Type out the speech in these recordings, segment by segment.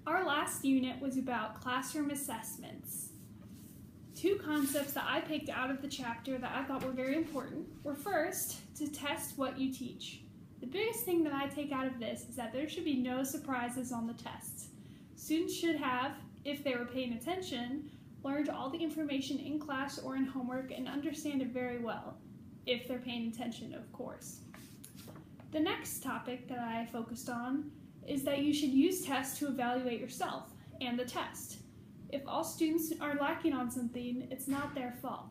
Our last unit was about classroom assessments. Two concepts that I picked out of the chapter that I thought were very important were first, to test what you teach. The biggest thing that I take out of this is that there should be no surprises on the tests. Students should have, if they were paying attention, learned all the information in class or in homework and understand it very well, if they're paying attention, of course. The next topic that I focused on is that you should use tests to evaluate yourself and the test. If all students are lacking on something, it's not their fault.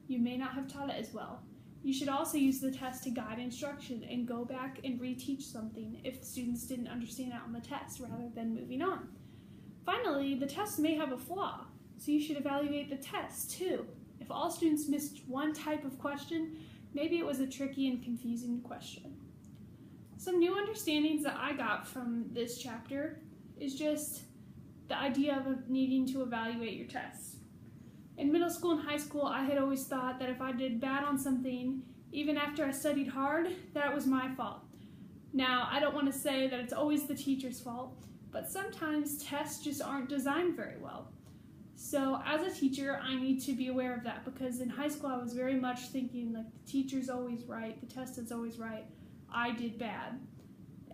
You may not have taught it as well. You should also use the test to guide instruction and go back and reteach something if students didn't understand it on the test rather than moving on. Finally, the test may have a flaw, so you should evaluate the test too. If all students missed one type of question, maybe it was a tricky and confusing question. Some new understandings that I got from this chapter is just the idea of needing to evaluate your tests. In middle school and high school, I had always thought that if I did bad on something, even after I studied hard, that was my fault. Now, I don't want to say that it's always the teacher's fault, but sometimes tests just aren't designed very well. So as a teacher, I need to be aware of that because in high school I was very much thinking like the teacher's always right, the test is always right, I did bad.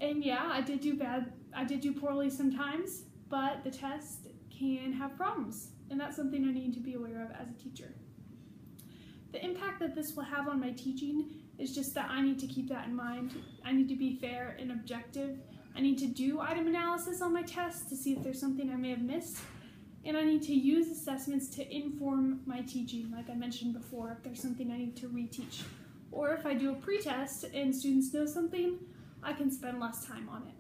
And yeah, I did do bad, I did do poorly sometimes, but the test can have problems, and that's something I need to be aware of as a teacher. The impact that this will have on my teaching is just that I need to keep that in mind. I need to be fair and objective. I need to do item analysis on my tests to see if there's something I may have missed, and I need to use assessments to inform my teaching, like I mentioned before, if there's something I need to reteach. Or if I do a pretest and students know something, I can spend less time on it.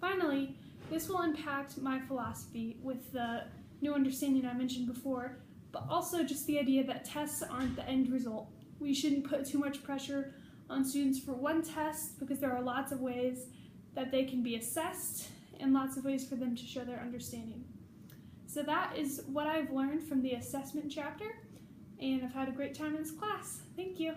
Finally, this will impact my philosophy with the new understanding I mentioned before, but also just the idea that tests aren't the end result. We shouldn't put too much pressure on students for one test because there are lots of ways that they can be assessed and lots of ways for them to show their understanding. So that is what I've learned from the assessment chapter, and I've had a great time in this class. Thank you.